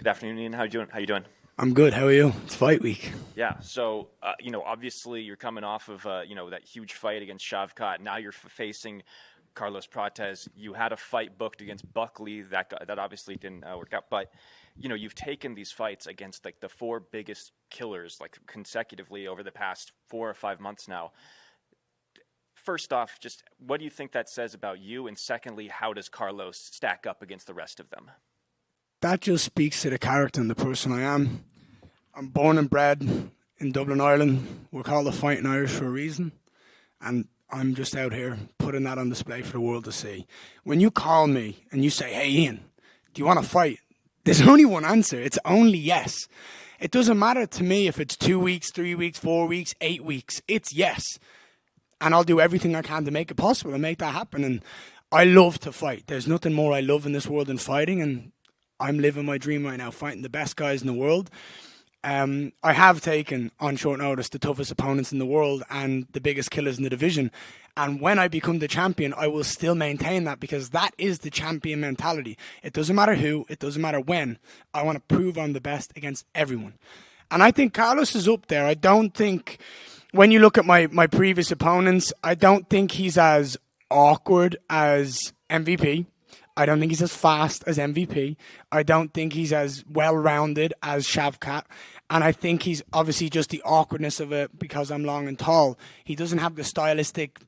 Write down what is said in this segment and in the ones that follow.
Good afternoon, Ian. How you doing? I'm good. How are you? It's fight week. Yeah. So, obviously you're coming off of, that huge fight against Shavkat. Now you're facing Carlos Prates. You had a fight booked against Buckley. That obviously didn't work out. But, you've taken these fights against like the four biggest killers like consecutively over the past 4 or 5 months now. First off, just what do you think that says about you? And secondly, how does Carlos stack up against the rest of them? That just speaks to the character and the person I am. I'm born and bred in Dublin, Ireland. We're called the Fighting Irish for a reason. And I'm just out here putting that on display for the world to see. When you call me and you say, hey, Ian, do you want to fight? There's only one answer. It's only yes. It doesn't matter to me if it's 2 weeks, 3 weeks, 4 weeks, 8 weeks. It's yes. And I'll do everything I can to make it possible and make that happen. And I love to fight. There's nothing more I love in this world than fighting. And I'm living my dream right now, fighting the best guys in the world. I have taken, on short notice, the toughest opponents in the world and the biggest killers in the division. And when I become the champion, I will still maintain that because that is the champion mentality. It doesn't matter who, it doesn't matter when. I want to prove I'm the best against everyone. And I think Carlos is up there. I don't think, when you look at my previous opponents, I don't think he's as awkward as MVP. I don't think he's as fast as MVP. I don't think he's as well-rounded as Shavkat. And I think he's obviously just the awkwardness of it because I'm long and tall. He doesn't have the stylistic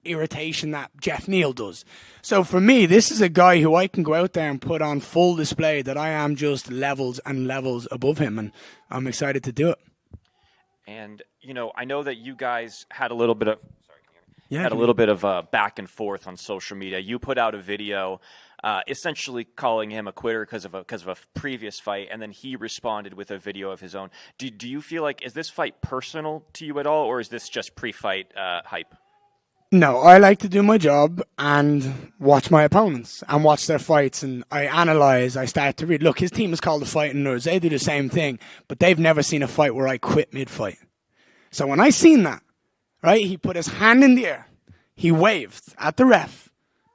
irritation that Jeff Neal does. So for me, this is a guy who I can go out there and put on full display that I am just levels and levels above him. And I'm excited to do it. And, I know that you guys had a little bit of... had a little bit of back and forth on social media. You put out a video essentially calling him a quitter because of a previous fight, and then he responded with a video of his own. Do you feel like, is this fight personal to you at all, or is this just pre-fight hype? No, I like to do my job and watch my opponents and watch their fights, and I analyze, I start to read. Look, his team is called the Fighting Nerds. They do the same thing, but they've never seen a fight where I quit mid-fight. So when I seen that, right, he put his hand in the air, he waved at the ref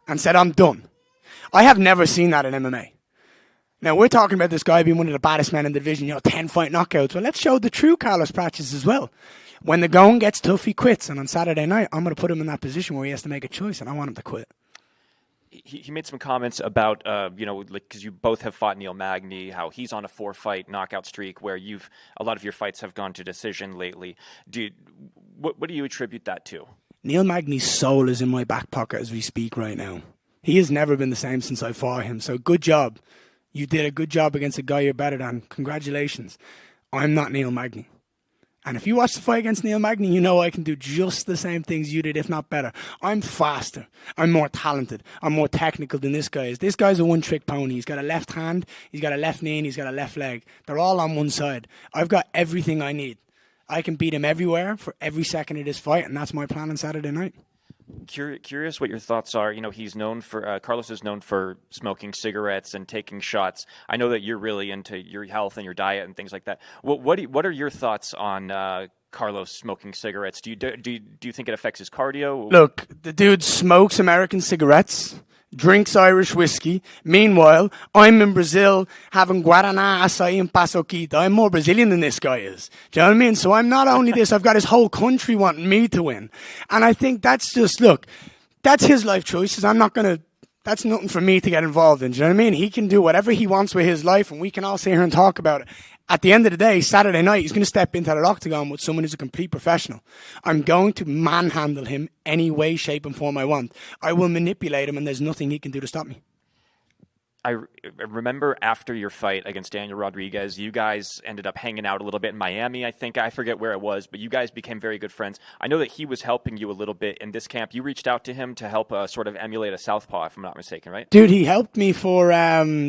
and said, I'm done. I have never seen that in MMA. Now, we're talking about this guy being one of the baddest men in the division, 10-fight knockouts. Well, let's show the true Carlos Prates as well. When the going gets tough, he quits. And on Saturday night, I'm going to put him in that position where he has to make a choice, and I want him to quit. He made some comments about, because you both have fought Neil Magny, how he's on a 4-fight knockout streak where a lot of your fights have gone to decision lately. What do you attribute that to? Neil Magny's soul is in my back pocket as we speak right now. He has never been the same since I fought him. So good job. You did a good job against a guy you're better than. Congratulations. I'm not Neil Magny. And if you watch the fight against Neil Magny, you know I can do just the same things you did, if not better. I'm faster. I'm more talented. I'm more technical than this guy is. This guy's a one-trick pony. He's got a left hand, he's got a left knee, and he's got a left leg. They're all on one side. I've got everything I need. I can beat him everywhere for every second of this fight, and that's my plan on Saturday night. Curious what your thoughts are. He's known for Carlos is known for smoking cigarettes and taking shots. I know that you're really into your health and your diet and things like that. What are your thoughts on Carlos smoking cigarettes? Do you think it affects his cardio? Look, the dude smokes American cigarettes, drinks Irish whiskey. Meanwhile, I'm in Brazil having Guaraná, Açaí, and Paçoquita. I'm more Brazilian than this guy is. Do you know what I mean? So I'm not only this, I've got his whole country wanting me to win. And I think that's just, look, that's his life choices. That's nothing for me to get involved in. Do you know what I mean? He can do whatever he wants with his life, and we can all sit here and talk about it. At the end of the day, Saturday night, he's going to step into that octagon with someone who's a complete professional. I'm going to manhandle him any way, shape, and form I want. I will manipulate him, and there's nothing he can do to stop me. I remember after your fight against Daniel Rodriguez, you guys ended up hanging out a little bit in Miami, I think. I forget where it was, but you guys became very good friends. I know that he was helping you a little bit in this camp. You reached out to him to help sort of emulate a southpaw, if I'm not mistaken, right? Dude, he helped me for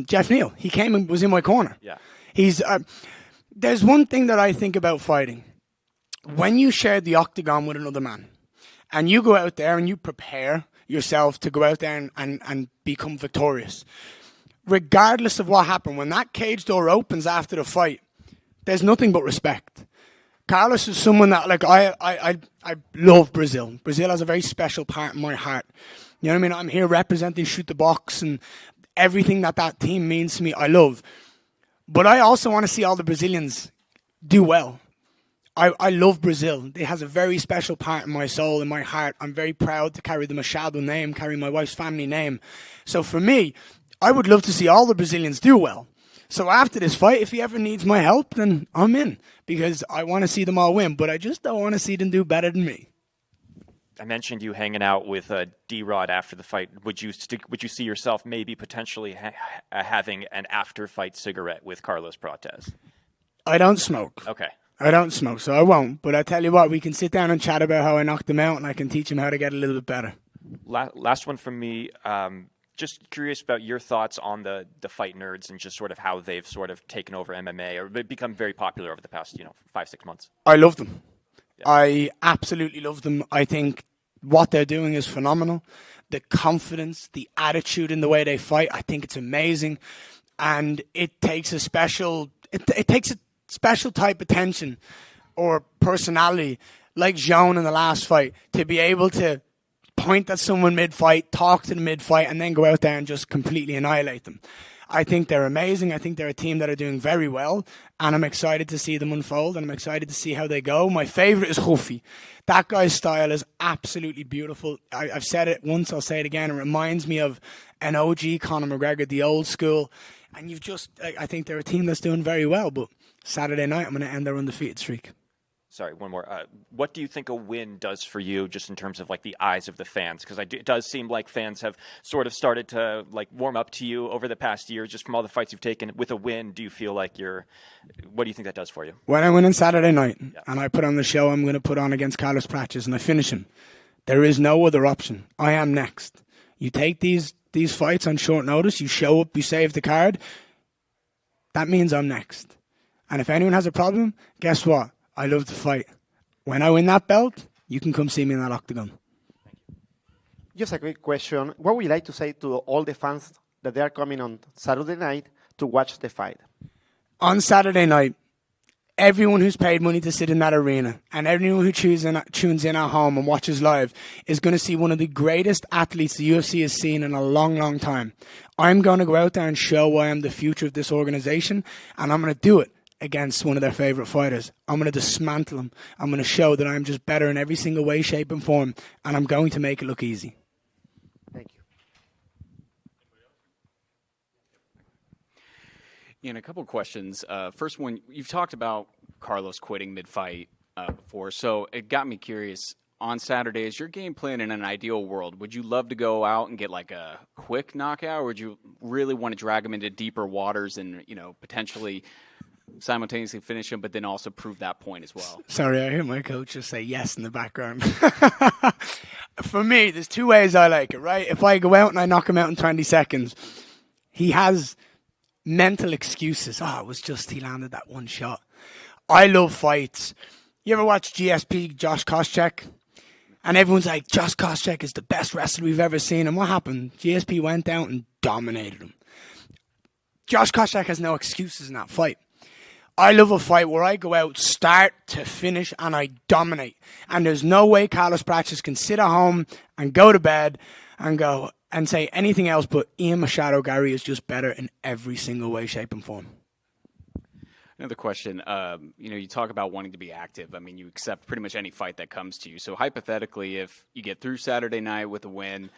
Jeff Neal. He came and was in my corner. Yeah. There's one thing that I think about fighting. When you share the octagon with another man, and you go out there and you prepare yourself to go out there and become victorious, regardless of what happened, when that cage door opens after the fight, there's nothing but respect. Carlos is someone that, I love Brazil. Brazil has a very special part in my heart. You know what I mean? I'm here representing Shoot the Box and everything that team means to me, I love. But I also want to see all the Brazilians do well. I love Brazil. It has a very special part in my soul, in my heart. I'm very proud to carry the Machado name, carry my wife's family name. So for me, I would love to see all the Brazilians do well. So after this fight, if he ever needs my help, then I'm in. Because I want to see them all win. But I just don't want to see them do better than me. I mentioned you hanging out with D-Rod after the fight. Would you see yourself maybe potentially having an after-fight cigarette with Carlos Prates? I don't smoke. Okay. I don't smoke, so I won't. But I tell you what, we can sit down and chat about how I knocked him out, and I can teach him how to get a little bit better. Last one from me. Just curious about your thoughts on the fight nerds and just sort of how they've sort of taken over MMA or become very popular over the past 5-6 months. I love them. Yeah. I absolutely love them. I think what they're doing is phenomenal. The confidence, the attitude in the way they fight, I think it's amazing. And it takes a special type of tension or personality like Shawn in the last fight to be able to point at someone mid-fight, talk to them mid-fight, and then go out there and just completely annihilate them. I think they're amazing. I think they're a team that are doing very well, and I'm excited to see them unfold, and I'm excited to see how they go. My favorite is Rufi. That guy's style is absolutely beautiful. I've said it once, I'll say it again. It reminds me of an OG Conor McGregor, the old school. And I think they're a team that's doing very well, but Saturday night I'm going to end their undefeated streak. Sorry, one more. What do you think a win does for you, just in terms of like the eyes of the fans? Because it does seem like fans have sort of started to like warm up to you over the past year, just from all the fights you've taken. With a win, do you feel like what do you think that does for you? When I win on Saturday night and I put on the show I'm going to put on against Carlos Prates and I finish him, there is no other option. I am next. You take these fights on short notice, you show up, you save the card, that means I'm next. And if anyone has a problem, guess what? I love to fight. When I win that belt, you can come see me in that octagon. Just a quick question. What would you like to say to all the fans that they are coming on Saturday night to watch the fight? On Saturday night, everyone who's paid money to sit in that arena and everyone who tunes in at home and watches live is going to see one of the greatest athletes the UFC has seen in a long, long time. I'm going to go out there and show why I'm the future of this organization, and I'm going to do it against one of their favorite fighters. I'm going to dismantle him. I'm going to show that I'm just better in every single way, shape, and form, and I'm going to make it look easy. Thank you. Ian, a couple of questions. First one, you've talked about Carlos quitting mid-fight before, so it got me curious. On Saturday, is your game plan in an ideal world? Would you love to go out and get like a quick knockout, or would you really want to drag him into deeper waters and, potentially simultaneously finish him, but then also prove that point as well? Sorry, I hear my coach just say yes in the background. For me, there's two ways I like it, right? If I go out and I knock him out in 20 seconds, he has mental excuses. It was just he landed that one shot. I love fights. You ever watch GSP, Josh Koscheck? And everyone's like, Josh Koscheck is the best wrestler we've ever seen. And what happened? GSP went out and dominated him. Josh Koscheck has no excuses in that fight. I love a fight where I go out start to finish and I dominate. And there's no way Carlos Prates can sit at home and go to bed and go and say anything else but Ian Machado Garry is just better in every single way, shape, and form. Another question. You talk about wanting to be active. I mean, you accept pretty much any fight that comes to you. So hypothetically, if you get through Saturday night with a win,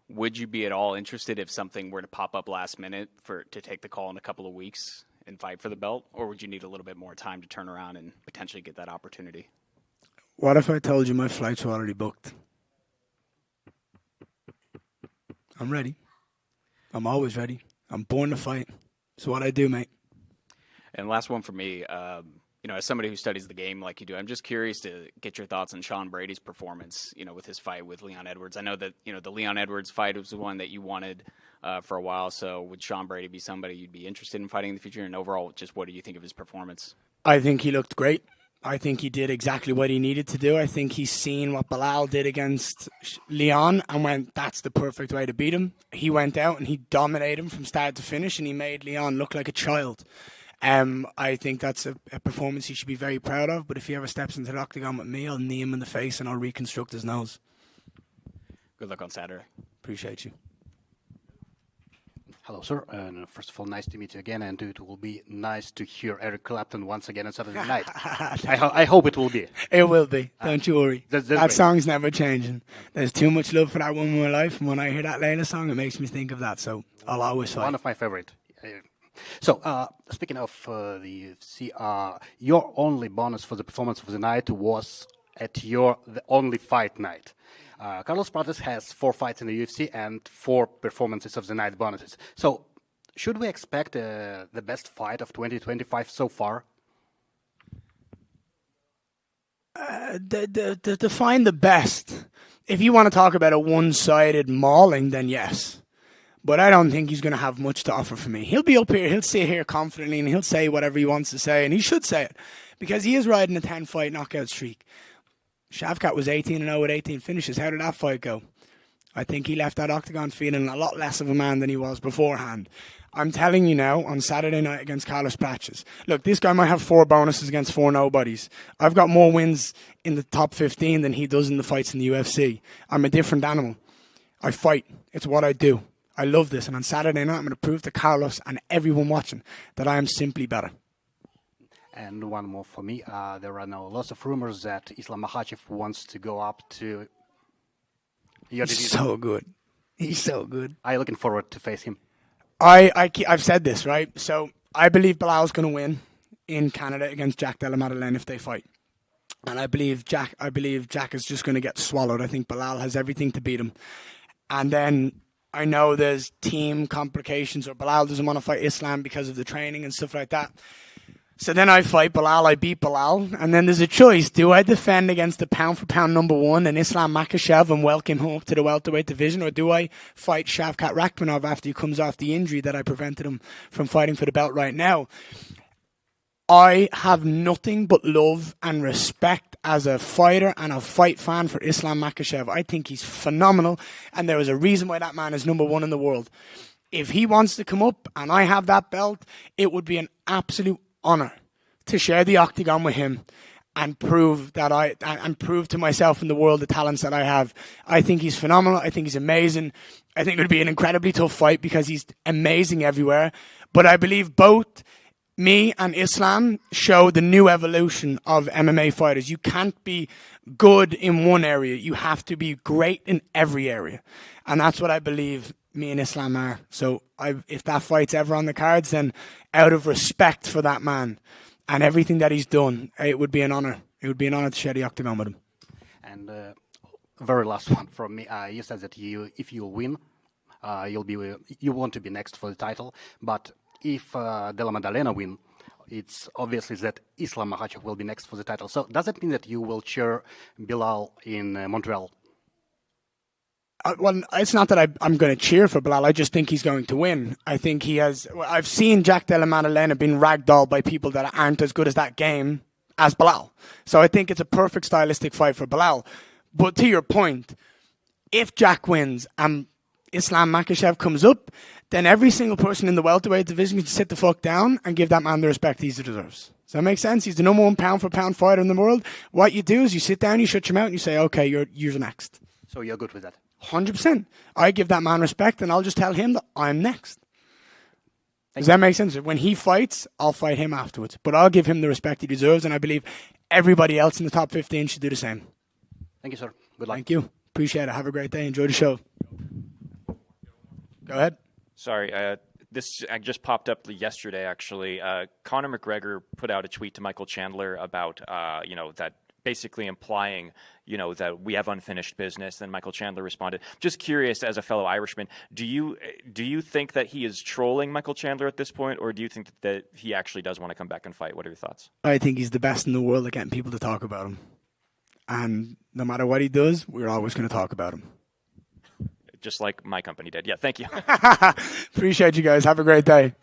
would you be at all interested if something were to pop up last minute to take the call in a couple of weeks and fight for the belt? Or would you need a little bit more time to turn around and potentially get that opportunity? What if I told you my flights were already booked? I'm ready. I'm always ready. I'm born to fight. It's what I do, mate. And last one for me, as somebody who studies the game like you do, I'm just curious to get your thoughts on Shawn Brady's performance, with his fight with Leon Edwards. I know that, the Leon Edwards fight was the one that you wanted for a while. So would Shawn Brady be somebody you'd be interested in fighting in the future? And overall, just what do you think of his performance? I think he looked great. I think he did exactly what he needed to do. I think he's seen what Bilal did against Leon and went, that's the perfect way to beat him. He went out and he dominated him from start to finish and he made Leon look like a child. I think that's a performance he should be very proud of, but if he ever steps into the octagon with me, I'll knee him in the face and I'll reconstruct his nose. Good luck on Saturday. Appreciate you. Hello, sir. And first of all, nice to meet you again, and it will be nice to hear Eric Clapton once again on Saturday night. I hope it will be. It will be. Don't you worry. That's that great. song's never changing. There's too much love for that woman in my life, and when I hear that Layla song, it makes me think of that. So I'll always fight. One of my favorite. So, speaking of the UFC, your only bonus for the performance of the night was at the only fight night. Carlos Prates has 4 fights in the UFC and 4 performances of the night bonuses. So, should we expect the best fight of 2025 so far? Define the best. If you want to talk about a one-sided mauling, then yes. But I don't think he's going to have much to offer for me. He'll be up here, he'll sit here confidently, and he'll say whatever he wants to say, and he should say it, because he is riding a 10-fight knockout streak. Shavkat was 18-0 with 18 finishes. How did that fight go? I think he left that octagon feeling a lot less of a man than he was beforehand. I'm telling you now, on Saturday night against Carlos Prates, look, this guy might have 4 bonuses against 4 nobodies. I've got more wins in the top 15 than he does in the fights in the UFC. I'm a different animal. I fight. It's what I do. I love this, and on Saturday night I'm going to prove to Carlos and everyone watching that I am simply better. And one more for me. There are now lots of rumors that Islam Makhachev wants to go up to your He's division. so good. He's so good. Are you looking forward to face him? I've said this, right? So I believe Bilal's going to win in Canada against Jack Della Maddalena if they fight. And I believe Jack is just going to get swallowed. I think Bilal has everything to beat him. And then I know there's team complications, or Bilal doesn't want to fight Islam because of the training and stuff like that. So then I fight Bilal, I beat Bilal, and then there's a choice. Do I defend against the pound-for-pound number 1 and Islam Makhachev and welcome him up to the welterweight division, or do I fight Shavkat Rakhmonov after he comes off the injury that I prevented him from fighting for the belt right now? I have nothing but love and respect as a fighter and a fight fan for Islam Makhachev. I think he's phenomenal, and there is a reason why that man is number 1 in the world. If he wants to come up and I have that belt, it would be an absolute honor to share the octagon with him and prove to myself and the world the talents that I have. I think he's phenomenal. I think he's amazing. I think it would be an incredibly tough fight because he's amazing everywhere. But I believe both me and Islam show the new evolution of MMA fighters. You can't be good in one area. You have to be great in every area. And that's what I believe me and Islam are. So if that fight's ever on the cards, then out of respect for that man and everything that he's done, it would be an honor. It would be an honor to share the octagon with him. And very last one from me. You said that if you win, you want to be next for the title. But if Della Maddalena win, it's obviously that Islam Makhachev will be next for the title. So does it mean that you will cheer Bilal in Montreal? Well, it's not that I'm going to cheer for Bilal. I just think he's going to win. I think he has. I've seen Jack Della Maddalena being ragdolled by people that aren't as good as that game as Bilal. So I think it's a perfect stylistic fight for Bilal. But to your point, if Jack wins and Islam Makhachev comes up, then every single person in the welterweight division can sit the fuck down and give that man the respect he deserves. Does that make sense? He's the number 1 pound-for-pound fighter in the world. What you do is you sit down, you shut your mouth, and you say, okay, you're next. So you're good with that? 100%. I give that man respect, and I'll just tell him that I'm next. Does that make sense? When he fights, I'll fight him afterwards. But I'll give him the respect he deserves, and I believe everybody else in the top 15 should do the same. Thank you, sir. Good luck. Thank you. Appreciate it. Have a great day. Enjoy the show. Go ahead. Sorry, this just popped up yesterday, actually. Conor McGregor put out a tweet to Michael Chandler about, that basically implying, that we have unfinished business. Then Michael Chandler responded. Just curious, as a fellow Irishman, do you think that he is trolling Michael Chandler at this point, or do you think that he actually does want to come back and fight? What are your thoughts? I think he's the best in the world at getting people to talk about him. And no matter what he does, we're always going to talk about him. Just like my company did. Yeah, thank you. Appreciate you guys. Have a great day.